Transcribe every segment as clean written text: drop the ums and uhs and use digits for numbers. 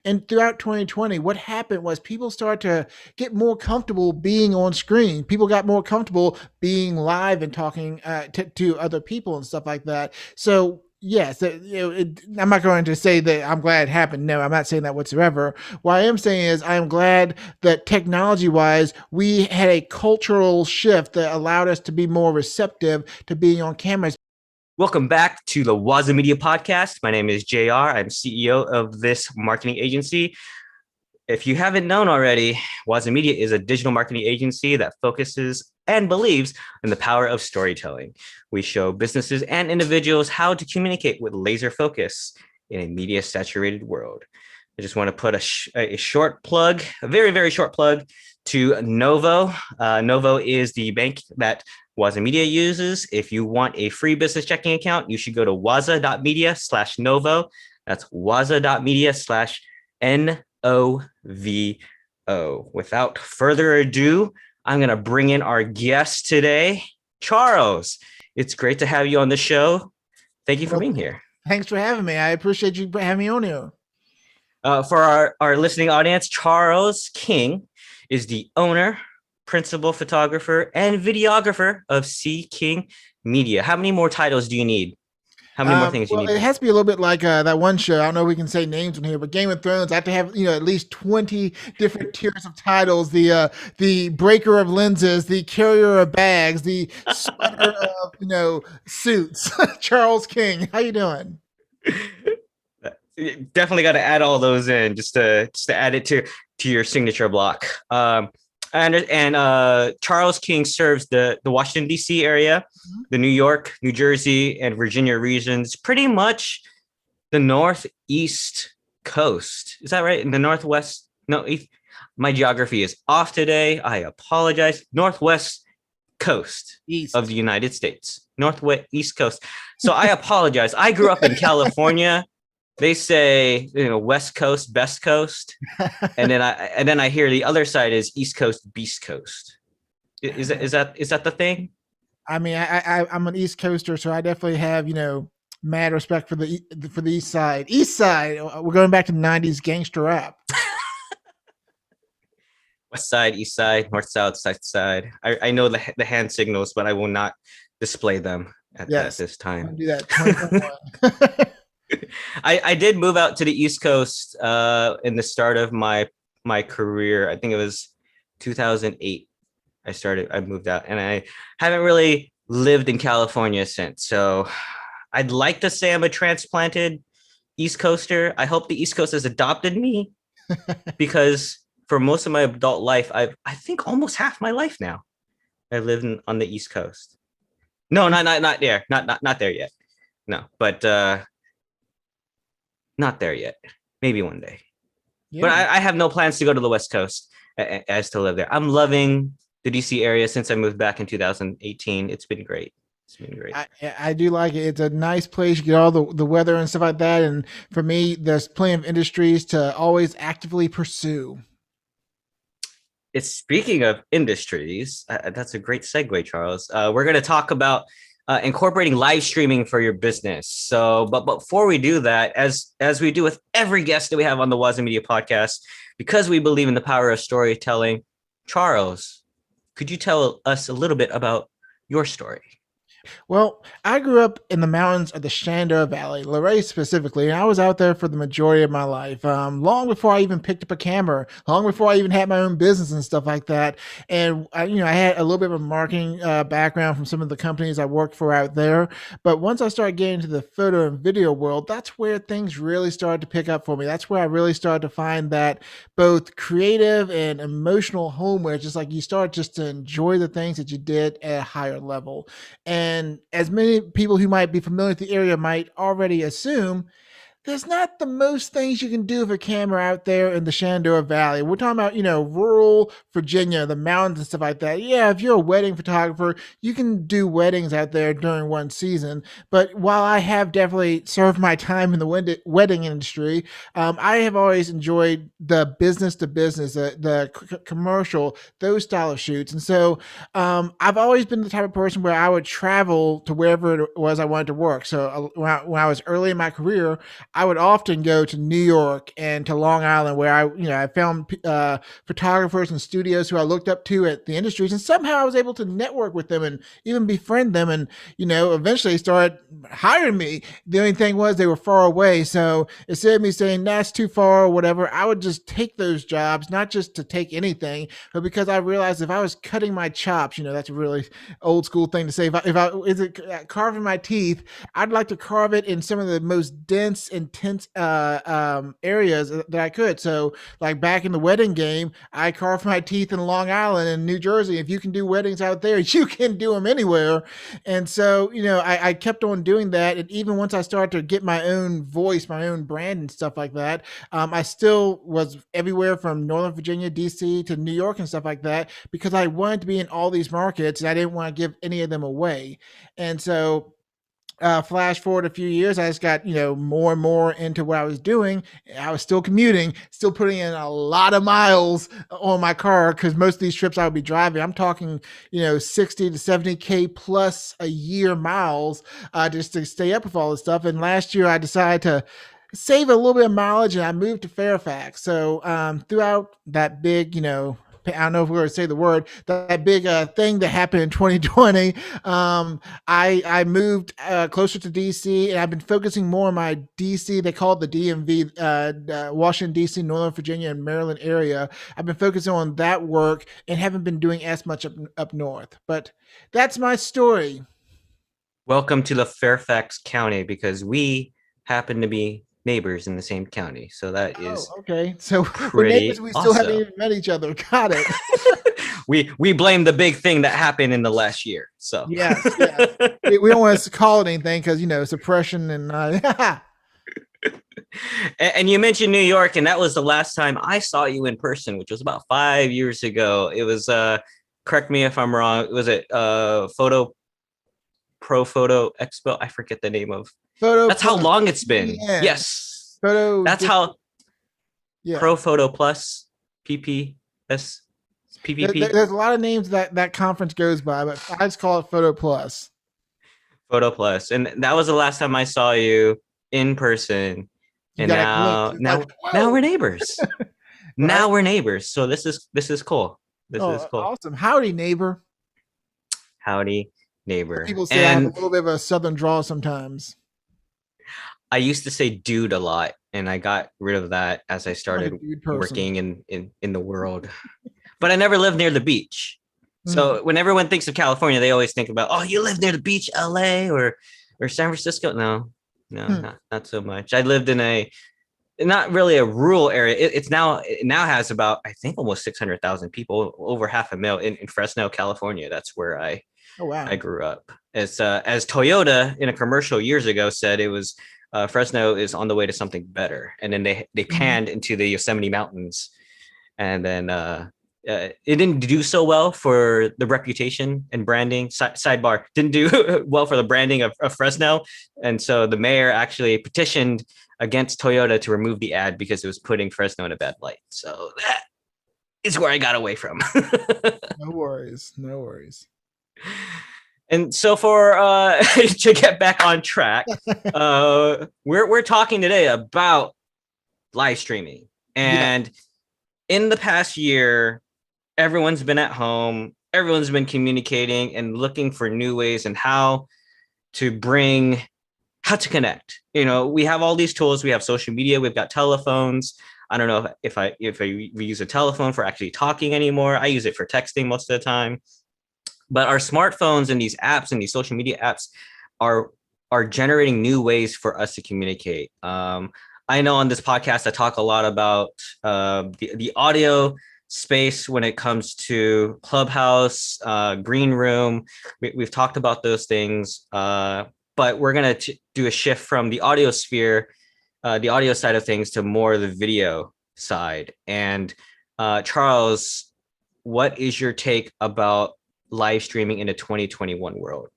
And throughout 2020, what happened was people started to get more comfortable being on screen. People got more comfortable being live and talking to other people and stuff like that. So yes, I'm not going to say that I'm glad it happened. No, I'm not saying that whatsoever. What I am saying is I'm glad that technology-wise, we had a cultural shift that allowed us to be more receptive to being on cameras. Welcome back to the WazaMedia podcast. My name is JR. I'm CEO of this marketing agency. If you haven't known already, WazaMedia is a digital marketing agency that focuses and believes in the power of storytelling. We show businesses and individuals how to communicate with laser focus in a media saturated world. I just want to put a short plug, a very, very short plug to Novo. Novo is the bank that WazaMedia uses. If you want a free business checking account, you should go to waza.media/Novo. That's waza.media/NOVO. Without further ado, I'm going to bring in our guest today, Charles. It's great to have you on the show. Thank you for Well, being here. thanks for having me. I appreciate you having me on here. For our listening audience, Charles King is the owner, principal photographer, and videographer of C King Media. How many more titles do you need? How many more things do you Well, need? it has to be a little bit like that one show. I don't know if we can say names on here, but Game of Thrones. I have to have at least 20 different tiers of titles. The breaker of lenses, the carrier of bags, the sweater of suits. Charles King, how you doing? Definitely got to add all those in just to add it to your signature block. And Charles King serves the Washington D.C. area, the New York, New Jersey, and Virginia regions, pretty much the northeast coast. Is that right? In the northwest? No, my geography is off today. I apologize. Northwest coast of East. the United States, northwest east coast. So I apologize. I grew up in California. They say West Coast, best coast, and then I hear the other side is East Coast, beast coast. Is that the thing? I mean, I'm an East Coaster, so I definitely have mad respect for the East Side. East Side. We're going back to the '90s gangster rap. West side, east side, north, south, south side. I know the hand signals, but I will not display them at Yes, this I'm time. gonna do that. 2021. I did move out to the East Coast in the start of my career. I think it was 2008. I moved out, and I haven't really lived in California since. So I'd like to say I'm a transplanted East Coaster. I hope the East Coast has adopted me because for most of my adult life, I think almost half my life now, I live on the East Coast. No, not there, not there yet. No, but not there yet. Maybe one day. But Yeah. I have no plans to go to the West Coast as to live there. I'm loving the DC area since I moved back in 2018. It's been great. It's been great. I do like it. It's a nice place. You get all the weather and stuff like that. And for me, there's plenty of industries to always actively pursue. It's speaking of industries. That's a great segue, Charles. We're going to talk about incorporating live streaming for your business. So, but before we do that, as we do with every guest that we have on the WazaMedia podcast, because we believe in the power of storytelling, Charles, could you tell us a little bit about your story? Well, I grew up in the mountains of the Shenandoah Valley, Luray specifically, and I was out there for the majority of my life. Long before I even picked up a camera, long before I even had my own business and stuff like that. And I had a little bit of a marketing background from some of the companies I worked for out there. But once I started getting into the photo and video world, that's where things really started to pick up for me. That's where I really started to find that both creative and emotional home, where it's just like you start just to enjoy the things that you did at a higher level. And as many people who might be familiar with the area might already assume, there's not the most things you can do with a camera out there in the Shenandoah Valley. We're talking about, rural Virginia, the mountains and stuff like that. Yeah, if you're a wedding photographer, you can do weddings out there during one season. But while I have definitely served my time in the wedding industry, I have always enjoyed the business to business, the commercial, those style of shoots. And so I've always been the type of person where I would travel to wherever it was I wanted to work. So when I was early in my career, I would often go to New York and to Long Island, where I found photographers and studios who I looked up to at the industries, and somehow I was able to network with them and even befriend them, and eventually started hiring me. The only thing was they were far away, so instead of me saying that's too far or whatever, I would just take those jobs, not just to take anything, but because I realized if I was cutting my chops, that's a really old school thing to say. If I is it carving my teeth, I'd like to carve it in some of the most dense, intense areas that I could. So, like back in the wedding game, I carved my teeth in Long Island and New Jersey. If you can do weddings out there, you can do them anywhere. And so, I kept on doing that. And even once I started to get my own voice, my own brand and stuff like that, I still was everywhere from Northern Virginia, DC to New York and stuff like that because I wanted to be in all these markets and I didn't want to give any of them away. And so flash forward a few years, I just got more and more into what I was doing. I was still commuting, still putting in a lot of miles on my car because most of these trips I would be driving. I'm talking 60 to 70K plus a year miles just to stay up with all this stuff. And last year I decided to save a little bit of mileage and I moved to Fairfax. So throughout that big, I don't know if we're going to say the word, that big thing that happened in 2020. I moved closer to DC, and I've been focusing more on my DC. They call it the DMV, Washington DC, Northern Virginia, and Maryland area. I've been focusing on that work and haven't been doing as much up north. But that's my story. Welcome to the Fairfax County because we happen to be neighbors in the same county. So that Oh, is okay. So we're neighbors. pretty We still haven't awesome. even met each other. Got it. We blame the big thing that happened in the last year. So Yes, yes. We don't want to call it anything because suppression and and you mentioned New York, and that was the last time I saw you in person, which was about 5 years ago. It was correct me if I'm wrong. Was it Photo Expo? I forget the name of. photo That's how plus long it's been. PPN. Yes, Photo that's dis- how yeah. Pro Photo Plus PPS PPP There's a lot of names that conference goes by, but I just call it Photo Plus. Photo Plus, and that was the last time I saw you in person. You And got a glimpse. now, It's like, now whoa, we're neighbors. right? Now we're neighbors. So this is cool. This is Oh, cool. awesome. Howdy, neighbor. Howdy, Some neighbor. people say I have a And little bit of a southern drawl sometimes. I used to say dude a lot, and I got rid of that as I I'm like a started dude person. working in the world. But I never lived near the beach. Hmm. So when everyone thinks of California, they always think about, oh, you live near the beach, LA or San Francisco. No, no, Hmm. not so much. I lived in a not really a rural area. It now has about I think almost 600,000 people, over half a mil in Fresno, California. That's where Oh I wow. grew up. As Toyota in a commercial years ago said, it was Fresno is on the way to something better, and then they Mhm. panned into the Yosemite Mountains, and then it didn't do so well for the reputation and branding. Sidebar, didn't do well for the branding of Fresno, and so the mayor actually petitioned against Toyota to remove the ad because it was putting Fresno in a bad light. So that is where I got away from. No worries. No worries. And so for to get back on track, we're talking today about live streaming. Yeah. And in the past year, everyone's been at home, everyone's been communicating and looking for new ways and to bring how to connect. We have all these tools. We have social media. We've got telephones. I don't know if I use a telephone for actually talking anymore. I use it for texting most of the time. But our smartphones and these apps and these social media apps are are generating new ways for us to communicate. I know on this podcast I talk a lot about the audio space when it comes to Clubhouse, Green Room. We've talked about those things, but we're gonna do a shift from the audio sphere, the audio side of things, to more the video side. And Charles, what is your take about live streaming in a 2021 world?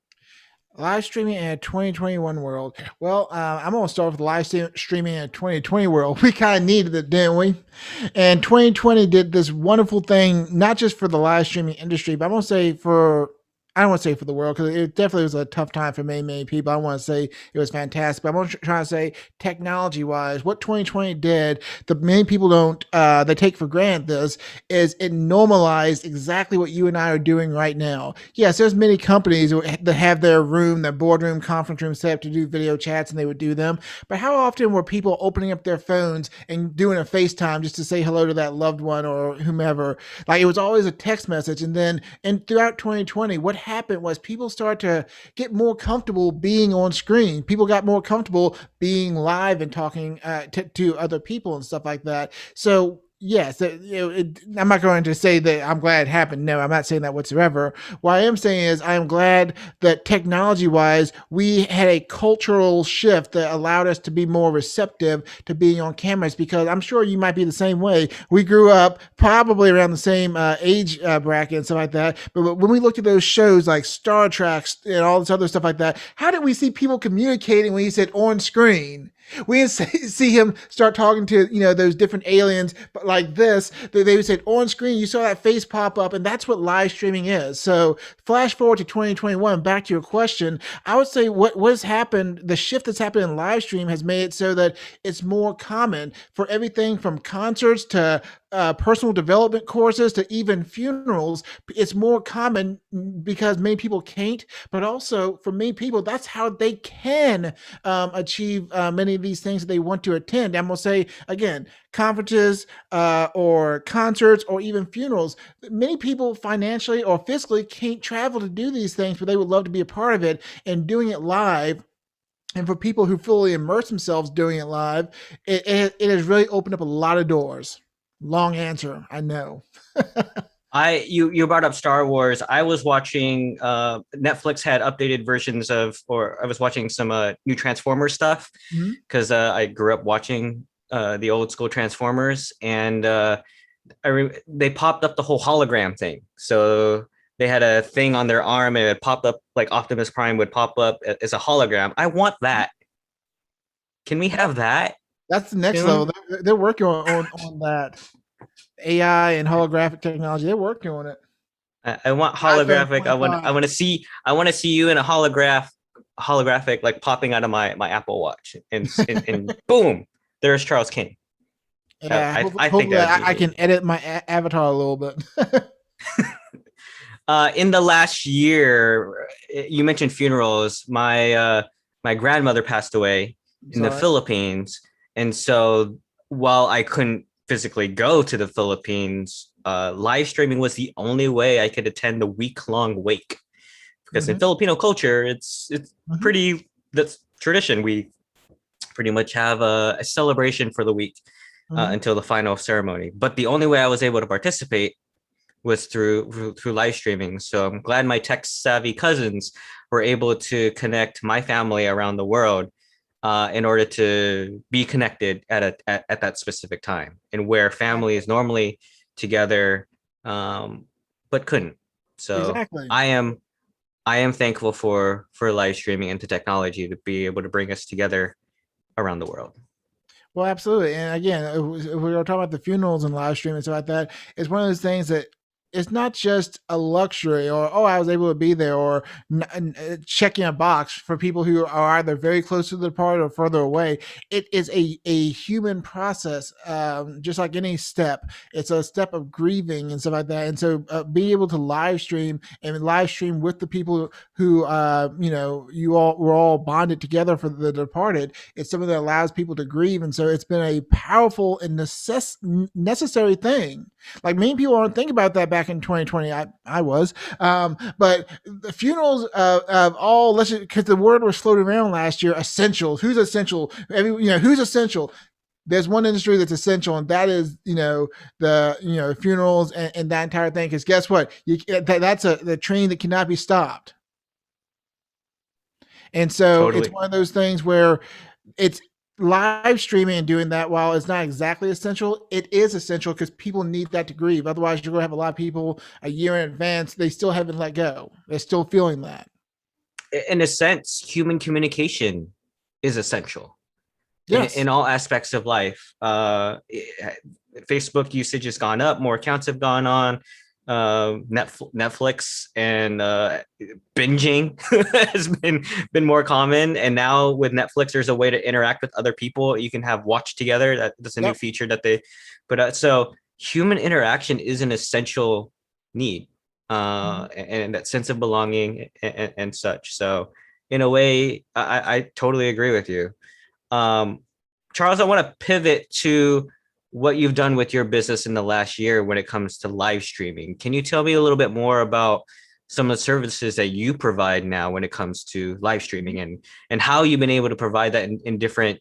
Live streaming in a 2021 world. Well, I'm going to start with streaming in a 2020 world. We kind of needed it, didn't we? And 2020 did this wonderful thing, not just for the live streaming industry, but I'm going to say for I don't want to say for the world because it definitely was a tough time for many people. I want to say it was fantastic, but I'm trying to say technology wise, what 2020 did that many people don't they take for granted this is it normalized exactly what you and I are doing right now. Yes, there's many companies that have their boardroom, conference room set up to do video chats, and they would do them. But how often were people opening up their phones and doing a FaceTime just to say hello to that loved one or whomever? Like it was always a text message, and throughout 2020, what happened was people started to get more comfortable being on screen. People got more comfortable being live and talking to other people and stuff like that. So yes, I'm not going to say that I'm glad it happened. No, I'm not saying that whatsoever. What I am saying is I am glad that technology wise, we had a cultural shift that allowed us to be more receptive to being on cameras because I'm sure you might be the same way. We grew up probably around the same age bracket and stuff like that. But when we looked at those shows like Star Trek and all this other stuff like that, how did we see people communicating when you said on screen? We didn't see him start talking to those different aliens, but like this, they would say on screen. You saw that face pop up, and that's what live streaming is. So, flash forward to 2021. Back to your question, I would say what has happened. The shift that's happened in live stream has made it so that it's more common for everything from concerts to personal development courses to even funerals. It's more common because many people can't, but also for many people, that's how they can achieve many of these things that they want to attend. I'm going to say again, conferences or concerts or even funerals. Many people financially or physically can't travel to do these things, but they would love to be a part of it and doing it live. And for people who fully immerse themselves doing it live, it has really opened up a lot of doors. Long answer, I know. You brought up Star Wars. I was watching Netflix had updated versions of, or I was watching some new Transformers stuff Mhm. because I grew up watching the old school Transformers, and they popped up the whole hologram thing. So they had a thing on their arm, and it popped up like Optimus Prime would pop up as a hologram. I want that. Can we have that That's the next level. soon? They're working on that AI and holographic technology. They're working on it. I want iPhone holographic. I 25. want to see you in a holographic like popping out of my Apple Watch, and boom, there's Charles King. Yeah, I think hopefully that would be I neat. can edit my avatar a little bit. In the last year, you mentioned funerals. My grandmother passed away I'm in the sorry. Philippines, and so while I couldn't physically go to the Philippines, live streaming was the only way I could attend the week-long wake. Because in Hmm. Filipino culture, it's Hmm. pretty that's tradition. We pretty much have a celebration for the week Hmm. until the final ceremony. But the only way I was able to participate was through live streaming. So I'm glad my tech savvy cousins were able to connect my family around the world in order to be connected at that specific time, and where family Exactly. is normally together, but couldn't. So Exactly. I am thankful for live streaming and to technology to be able to bring us together around the world. Well, absolutely. And again, if we were talking about the funerals and live stream and stuff like that, it's one of those things that it's not just a luxury or, oh, I was able to be there or checking a box for people who are either very close to the departed or further away. It is a human process, just like any step. It's a step of grieving and stuff like that. And so being able to live stream with the people who, you all were all bonded together for the departed, it's something that allows people to grieve. And so it's been a powerful and necessary thing. Like many people aren't thinking about that back in 2020. I was, but the funerals of all, let's because the word was floating around last year. Essentials. Who's essential? Who's essential? There's one industry that's essential, and that is the funerals and that entire thing. Because guess what? That's the train that cannot be stopped. And so it's Totally. one of those things where it's live streaming and doing that while it's not exactly essential, it is essential because people need that to grieve. Otherwise, you're going to have a lot of people a year in advance, they still haven't let go. They're still feeling that. In a sense, human communication is essential Yes. in all aspects of life. Facebook usage has gone up, more accounts have gone on. Netflix and binging has been more common. And now with Netflix, there's a way to interact with other people. You can have watch together. That's a new Yep. feature that they put out. So human interaction is an essential need, Mhm. and that sense of belonging and such. So in a way, I totally agree with you. Um, Charles, I want to pivot to what you've done with your business in the last year when it comes to live streaming. Can you tell me a little bit more about some of the services that you provide now when it comes to live streaming, and how you've been able to provide that in different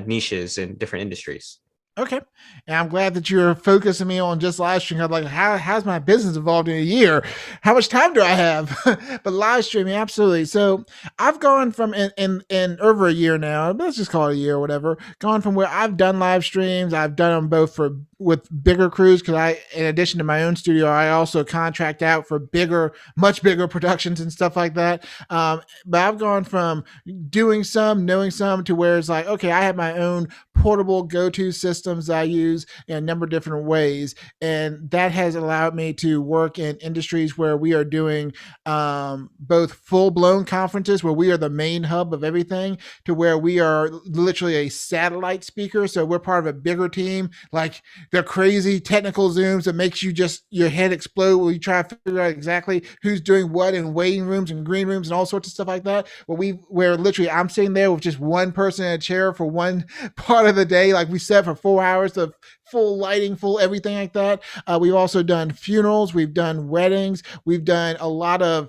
niches and different industries? Okay. And I'm glad that you're focusing me on just live streaming. I'm like, how's my business evolved in a year? How much time do I have? But live streaming, absolutely. So I've gone from in over a year now, let's just call it a year or whatever, gone from where I've done live streams. I've done them both for with bigger crews because in addition to my own studio, I also contract out for bigger, much bigger productions and stuff like that. But I've gone from doing some, knowing some to where it's like, okay, I have my own portable go-to systems I use in a number of different ways, and that has allowed me to work in industries where we are doing both full-blown conferences where we are the main hub of everything, to where we are literally a satellite speaker. So we're part of a bigger team, like the crazy technical zooms that makes you just your head explode when you try to figure out exactly who's doing what in waiting rooms and green rooms and all sorts of stuff like that. Where literally I'm sitting there with just one person in a chair for one part of the day. Like we set for 4 hours of full lighting, full everything like that. We've also done funerals, we've done weddings, we've done a lot of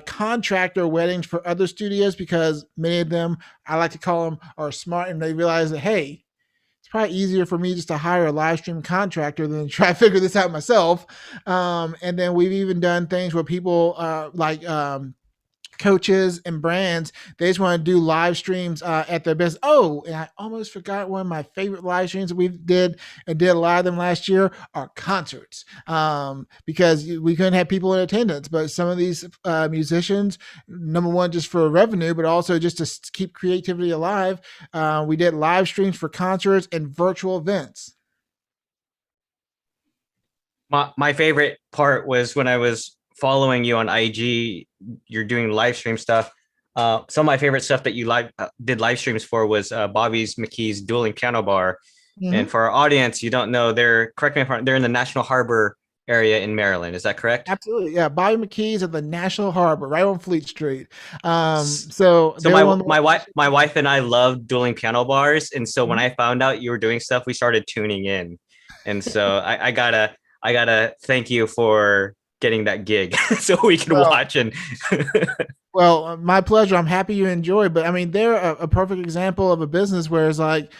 contractor weddings for other studios because many of them, I like to call them, are smart and they realize that, hey, it's probably easier for me just to hire a live stream contractor than to try to figure this out myself. And then we've even done things where people coaches and brands, they just want to do live streams at their best. Oh, and I almost forgot one of my favorite live streams that we did and did a lot of them last year are concerts, because we couldn't have people in attendance. But some of these musicians, number one, just for revenue, but also just to keep creativity alive, we did live streams for concerts and virtual events. My favorite part was when I was following you on IG. You're doing live stream stuff. Some of my favorite stuff that you did live streams for was Bobby's McKee's dueling piano bar. And Mm-hmm. for our audience, you don't know, they're, correct me if I'm, they're in the National Harbor area in Maryland. Is that correct? Absolutely, yeah. Bobby McKee's at the National Harbor, right on Fleet Street. So So they're my one of the my wife locations. my wife and I love dueling piano bars, and so when Mhm. I found out you were doing stuff, we started tuning in, and so I gotta thank you for getting that gig so we can Well, watch and my pleasure. I'm happy you enjoy, but I mean, they're a perfect example of a business where it's like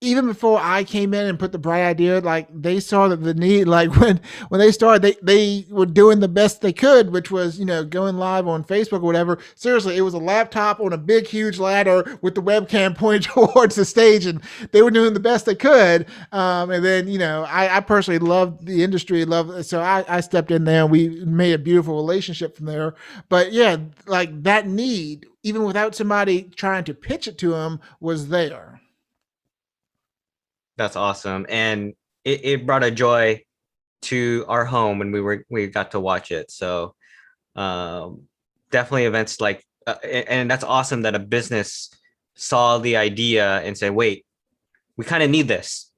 even before I came in and put the bright idea, like they saw that the need, like when they started, they were doing the best they could, which was going live on Facebook or whatever. Seriously, it was a laptop on a big huge ladder with the webcam pointed towards the stage, and they were doing the best they could. And then I personally loved the industry, so I stepped in there and we made a beautiful relationship from there. But yeah, like that need, even without somebody trying to pitch it to them, was there. that's awesome. And it brought a joy to our home when we got to watch it. So um, definitely events like and that's awesome that a business saw the idea and say, wait, we kind of need this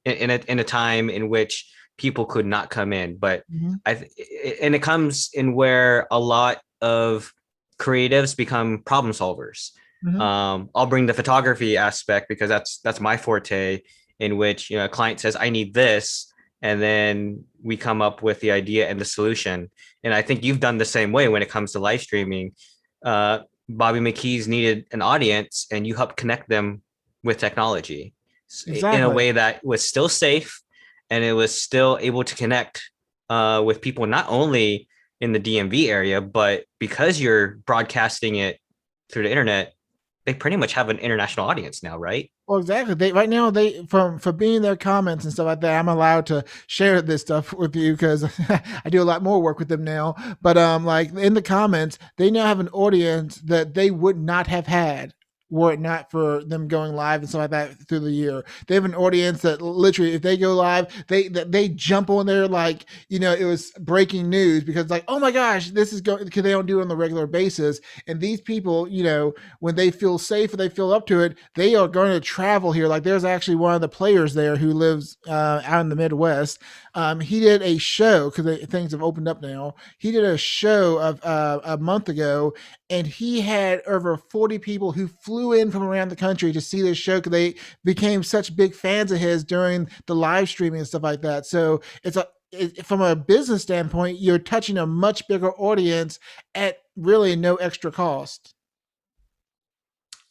in a time in which people could not come in. But Mm-hmm. I and it comes in where a lot of creatives become problem solvers. Mm-hmm. I'll bring the photography aspect because that's my forte, in which a client says I need this, and then we come up with the idea and the solution. And I think you've done the same way when it comes to live streaming. Uh, Bobby McKee's needed an audience, and you helped connect them with technology in a Exactly. way that was still safe, and it was still able to connect with people not only in the DMV area, but because you're broadcasting it through the internet, they pretty much have an international audience now, right? Well, exactly. They right now they from for being their comments and stuff like that. I'm allowed to share this stuff with you because I do a lot more work with them now. But like in the comments, they now have an audience that they would not have had were it not for them going live and stuff like that through the year. They have an audience that literally, if they go live, they jump on there like, it was breaking news, because like, oh my gosh, this is going, because they don't do it on the regular basis. And these people, when they feel safe or they feel up to it, they are going to travel here. Like there's actually one of the players there who lives out in the Midwest. He did a show because things have opened up now. He did a show of a month ago, and he had over 40 people who flew in from around the country to see this show because they became such big fans of his during the live streaming and stuff like that. So from a business standpoint, you're touching a much bigger audience at really no extra cost.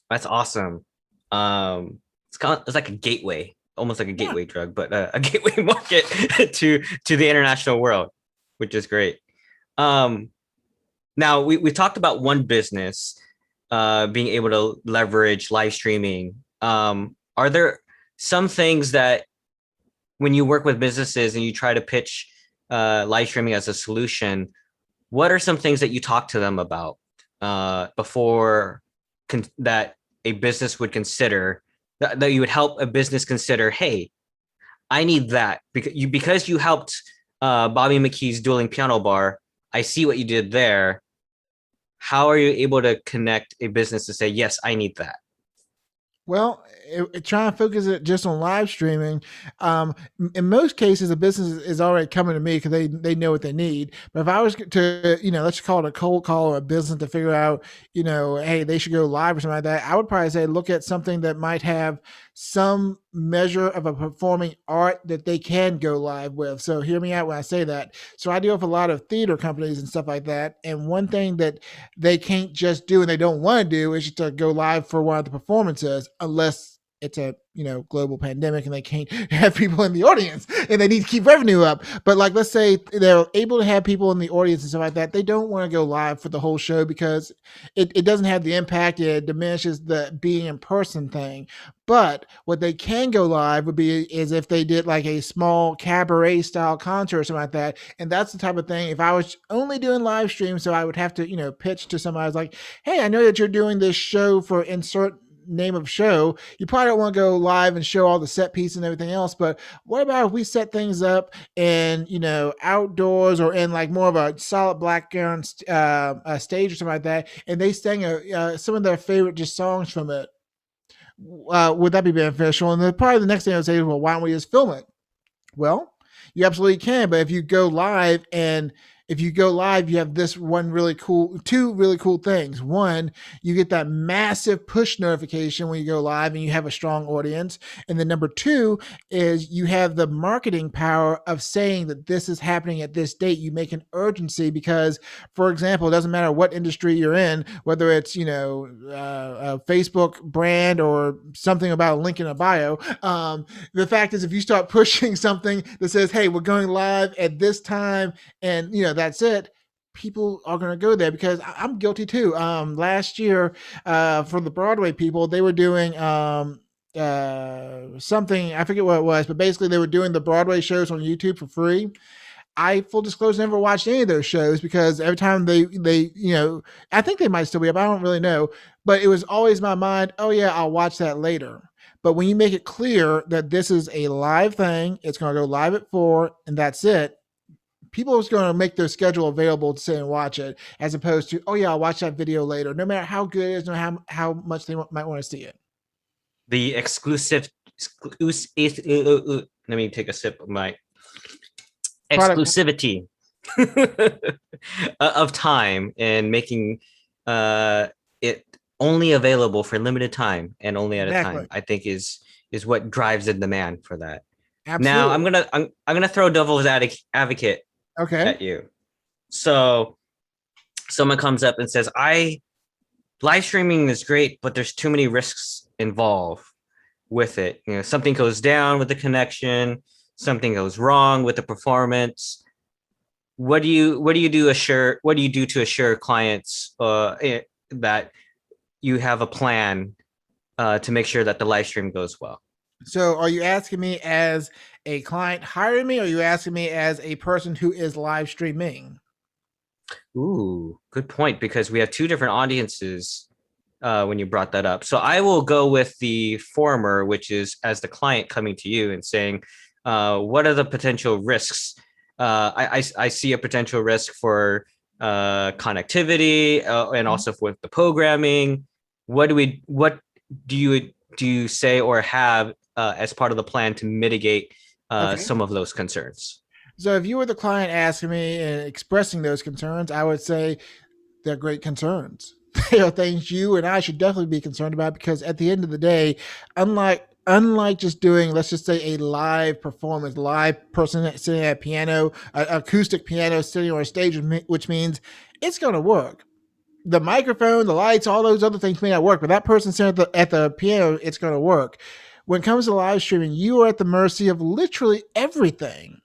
That's awesome. It's like a gateway, almost like a Yeah. gateway drug, but a gateway market to the international world, which is great. Um, Now we talked about one business being able to leverage live streaming. Are there some things that when you work with businesses and you try to pitch live streaming as a solution, what are some things that you talk to them about before that a business would consider that you would help a business consider, hey, I need that because you helped Bobby McKee's dueling piano bar. I see what you did there. How are you able to connect a business to say, yes, I need that? Well, trying to focus it just on live streaming. In most cases, a business is already coming to me because they know what they need. But if I was to, let's call it a cold call or a business to figure out, hey, they should go live or something like that, I would probably say look at something that might have some measure of a performing art that they can go live with. So hear me out when I say that. So I deal with a lot of theater companies and stuff like that. And one thing that they can't just do and they don't want to do is just to go live for one of the performances unless it's a global pandemic and they can't have people in the audience and they need to keep revenue up. But like, let's say they're able to have people in the audience and stuff like that, they don't want to go live for the whole show because it doesn't have the impact. It diminishes the being in person thing. But what they can go live would be is if they did like a small cabaret style concert or something like that. And that's the type of thing, if I was only doing live streams, so I would have to pitch to somebody. I was like, hey, I know that you're doing this show for insert name of show. You probably don't want to go live and show all the set pieces and everything else, but what about if we set things up in outdoors or in like more of a solid background stage or something like that, and they sang some of their favorite just songs from it? Would that be beneficial? And then probably the next thing I would say is, well, why don't we just film it? Well, you absolutely can, but if you go live, you have two really cool things. One, you get that massive push notification when you go live and you have a strong audience. And then number two is you have the marketing power of saying that this is happening at this date. You make an urgency because, for example, it doesn't matter what industry you're in, whether it's, a Facebook brand or something about a link in a bio. The fact is, if you start pushing something that says, hey, we're going live at this time, and that's it, people are going to go there, because I'm guilty too. Last year, for the Broadway people, they were doing something, I forget what it was, but basically they were doing the Broadway shows on YouTube for free. I, full disclosure, never watched any of those shows because every time I think they might still be up. I don't really know, but it was always my mind, oh yeah, I'll watch that later. But when you make it clear that this is a live thing, it's going to go live at 4 and that's it. People are going to make their schedule available to sit and watch it, as opposed to, oh yeah, I'll watch that video later, no matter how good it is, no matter how much they might want to see it. The let me take a sip of my Product. exclusivity of time and making it only available for limited time and only at a time, I think is what drives the demand for that. Absolutely. Now I'm gonna throw devil's advocate at you. So someone comes up and says, live streaming is great, but there's too many risks involved with it. Something goes down with the connection, something goes wrong with the performance. What do you do to assure clients that you have a plan to make sure that the live stream goes well? So are you asking me as a client hiring me, or are you asking me as a person who is live streaming? Ooh, good point, because we have two different audiences when you brought that up. So I will go with the former, which is as the client coming to you and saying, what are the potential risks? I see a potential risk for connectivity and Mhm. also with the programming. What do you say or have as part of the plan to mitigate Okay. some of those concerns? So if you were the client asking me and expressing those concerns, I would say they're great concerns. They are things you and I should definitely be concerned about because at the end of the day, unlike just doing, let's just say, a live performance, live person sitting at a piano, acoustic piano sitting on a stage, which means it's going to work. The microphone, the lights, all those other things may not work, but that person sitting at the piano, it's going to work. When it comes to live streaming, you are at the mercy of literally everything.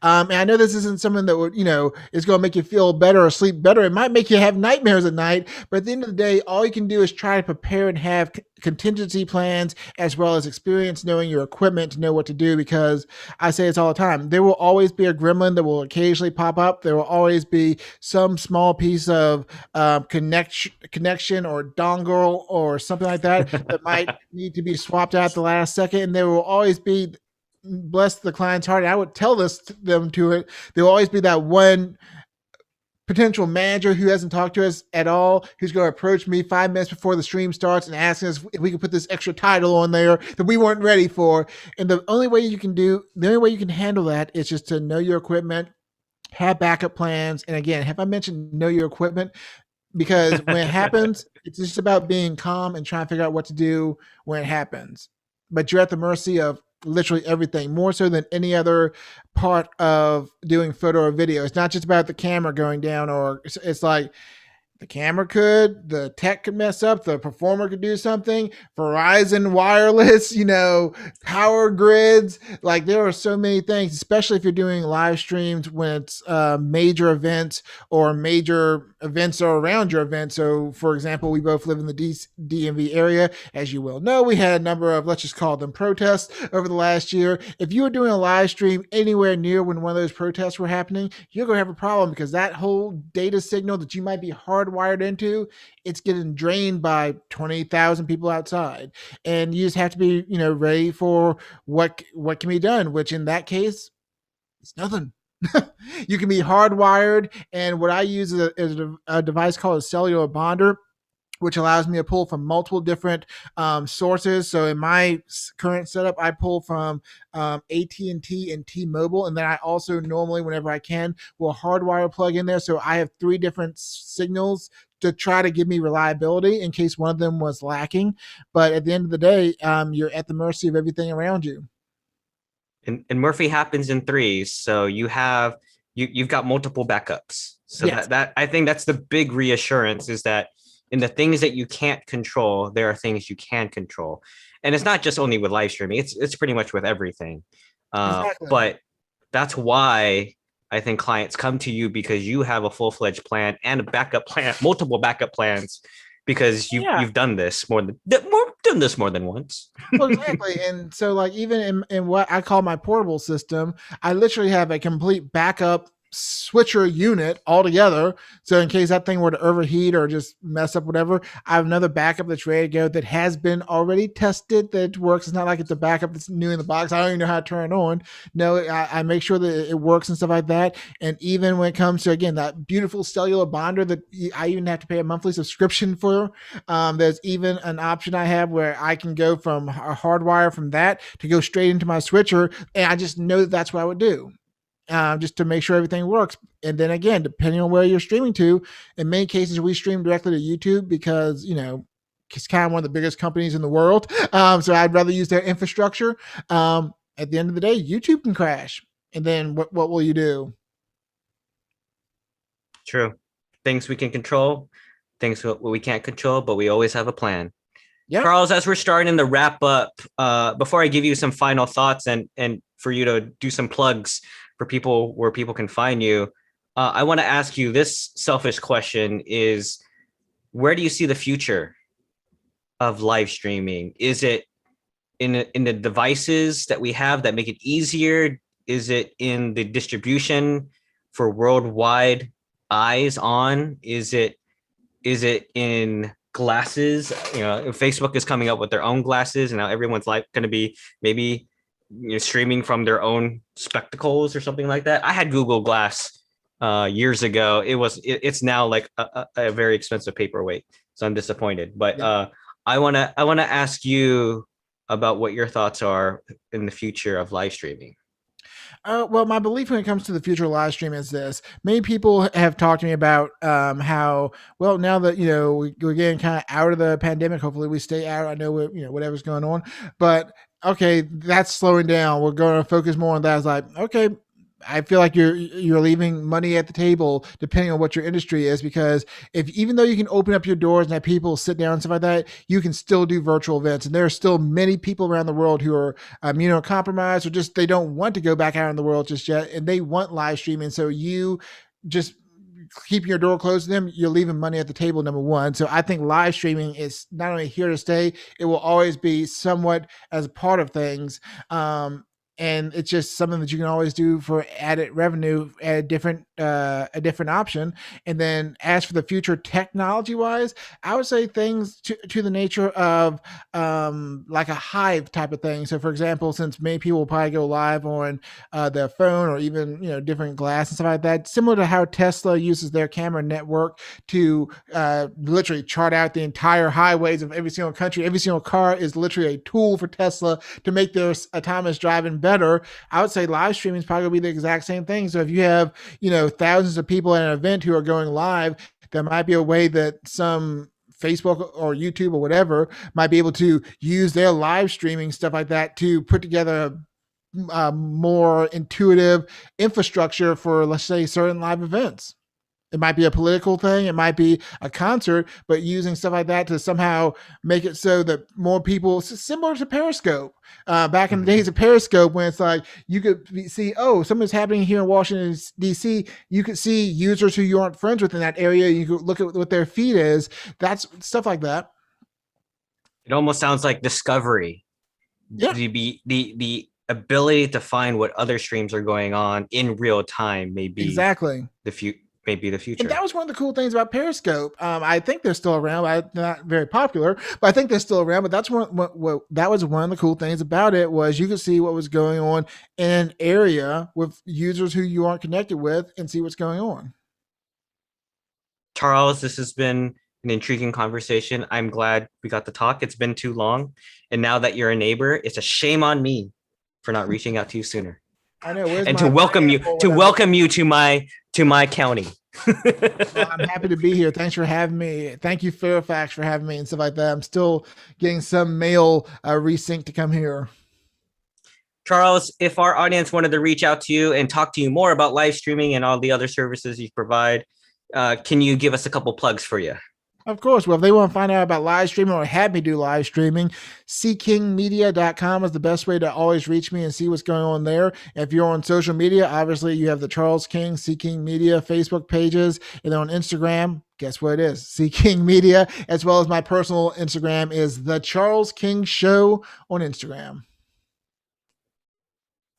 And I know this isn't something that would, is going to make you feel better or sleep better. It might make you have nightmares at night. But at the end of the day, all you can do is try to prepare and have contingency plans as well as experience knowing your equipment to know what to do. Because I say this all the time, there will always be a gremlin that will occasionally pop up. There will always be some small piece of connection or dongle or something like that that might need to be swapped out at the last second. And there will always be, bless the client's heart, and I would tell this to them to it. There will always be that one potential manager who hasn't talked to us at all, who's going to approach me 5 minutes before the stream starts and asking us if we can put this extra title on there that we weren't ready for. And the only way you can handle that is just to know your equipment, have backup plans. And again, have I mentioned know your equipment? Because when it happens, it's just about being calm and trying to figure out what to do when it happens. But you're at the mercy of literally everything, more so than any other part of doing photo or video. It's not just about the camera going down, or it's like the camera could, the tech could mess up, the performer could do something, Verizon wireless, power grids. Like there are so many things, especially if you're doing live streams when it's major events or major events are around your event. So, for example, we both live in the DMV area. As you well know, we had a number of, let's just call them protests over the last year. If you were doing a live stream anywhere near when one of those protests were happening, you're going to have a problem because that whole data signal that you might be hardwired into, it's getting drained by 20,000 people outside. And you just have to be, ready for what can be done, which in that case, it's nothing. You can be hardwired. And what I use is a device called a cellular bonder, which allows me to pull from multiple different sources. So in my current setup, I pull from AT&T and T-Mobile, and then I also normally, whenever I can, will hardwire plug in there. So I have three different signals to try to give me reliability in case one of them was lacking. But at the end of the day, you're at the mercy of everything around you. And Murphy happens in threes, so you've got multiple backups. So Yes, that I think that's the big reassurance is that in the things that you can't control, there are things you can control, and it's not just only with live streaming; it's pretty much with everything. exactly. But that's why I think clients come to you because you have a full fledged plan and a backup plan, multiple backup plans, because Yeah. you've done this more than once. Well, exactly. And so, like, even in what I call my portable system, I literally have a complete backup switcher unit altogether. So, in case that thing were to overheat or just mess up, whatever, I have another backup that's ready to go that has been already tested that it works. It's not like it's a backup that's new in the box. I don't even know how to turn it on. No, I make sure that it works and stuff like that. And even when it comes to, again, that beautiful cellular bonder that I even have to pay a monthly subscription for, there's even an option I have where I can go from a hardwire from that to go straight into my switcher, and I just know that that's what I would do, just to make sure everything works. And then again, depending on where you're streaming to, in many cases we stream directly to YouTube because it's kind of one of the biggest companies in the world. So I'd rather use their infrastructure. At the end of the day, YouTube can crash, and then what will you do? True. Things we can control, things what we can't control, but we always have a plan. Yep. Charles, as we're starting to wrap up, before I give you some final thoughts and for you to do some plugs for people where people can find you, I want to ask you this selfish question: is where do you see the future of live streaming? Is it in the devices that we have that make it easier? Is it in the distribution for worldwide eyes on? Is it in glasses. Facebook is coming up with their own glasses, and now everyone's like going to be maybe streaming from their own spectacles or something like that. I had Google Glass years ago. It's now like a very expensive paperweight, so I'm disappointed. But Yeah. I wanna ask you about what your thoughts are in the future of live streaming. Well, my belief when it comes to the future of live stream is this. Many people have talked to me about how, well, now that, we're getting kind of out of the pandemic, hopefully we stay out. I know, whatever's going on. But, okay, that's slowing down. We're going to focus more on that. It's like, okay, I feel like you're leaving money at the table depending on what your industry is, because if even though you can open up your doors and have people sit down and stuff like that, you can still do virtual events, and there are still many people around the world who are immunocompromised, or just they don't want to go back out in the world just yet, and they want live streaming. So you just keeping your door closed to them, you're leaving money at the table, number one. So I think live streaming is not only here to stay, it will always be somewhat as a part of things. And it's just something that you can always do for added revenue at a different option. And then as for the future technology wise, I would say things to the nature of like a hive type of thing. So for example, since many people will probably go live on their phone, or even different glass and stuff like that, similar to how Tesla uses their camera network to literally chart out the entire highways of every single country. Every single car is literally a tool for Tesla to make their autonomous driving better. I would say live streaming is probably going to be the exact same thing. So if you have thousands of people at an event who are going live, there might be a way that some Facebook or YouTube or whatever might be able to use their live streaming stuff like that to put together more intuitive infrastructure for, let's say, certain live events. It might be a political thing, it might be a concert, but using stuff like that to somehow make it so that more people, similar to Periscope, back in the Mhm. days of Periscope, when it's like you could see, oh, something's happening here in Washington D.C. You could see users who you aren't friends with in that area. You could look at what their feed is. That's stuff like that. It almost sounds like Discovery. Yeah, The ability to find what other streams are going on in real time may be exactly. the And that future. was one of the cool things about Periscope. I think they're still around. They're not very popular, but I think they're still around. But that's what that was one of the cool things about it, was you could see what was going on in an area with users who you aren't connected with and see what's going on. Charles, this has been an intriguing conversation. I'm glad we got to talk. It's been too long. And now that you're a neighbor, it's a shame on me for not reaching out to you sooner. I know. Where's And my pineapple or to whatever? welcome you to my county. Well, I'm happy to be here. Thanks for having me. Thank you, Fairfax, for having me and stuff like that. I'm still getting some mail resync to come here. Charles, if our audience wanted to reach out to you and talk to you more about live streaming and all the other services you provide, can you give us a couple plugs for you? Of course. Well, if they want to find out about live streaming or have me do live streaming, seekingmedia.com is the best way to always reach me and see what's going on there. If you're on social media, obviously you have the Charles King, Seeking Media Facebook pages. And then on Instagram, guess what it is? Seeking Media, as well as my personal Instagram is The Charles King Show on Instagram.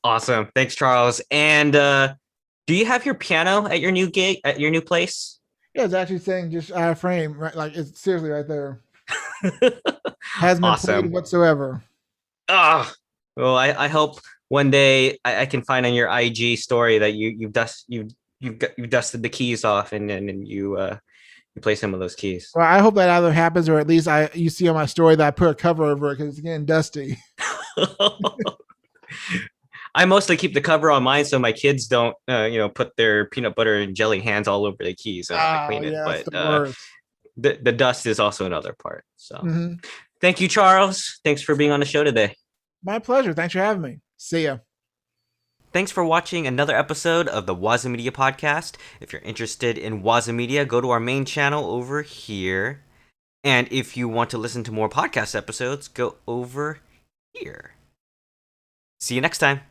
Awesome. Thanks, Charles. And do you have your piano at your new gig at your new place? Yeah, it's actually saying just out of frame, right? Like it's seriously right there. Hasn't been played Awesome. whatsoever. Ah, well, I hope one day I can find on your IG story that you've dusted the keys off, and you play some of those keys. Well, I hope that either happens, or at least you see on my story that I put a cover over it because it's getting dusty. I mostly keep the cover on mine so my kids don't, put their peanut butter and jelly hands all over the keys and have to Oh clean it. yeah, it's But the worst. the dust is also another part. So Hmm. thank you, Charles. Thanks for being on the show today. My pleasure. Thanks for having me. See ya. Thanks for watching another episode of the WazaMedia podcast. If you're interested in WazaMedia, go to our main channel over here. And if you want to listen to more podcast episodes, go over here. See you next time.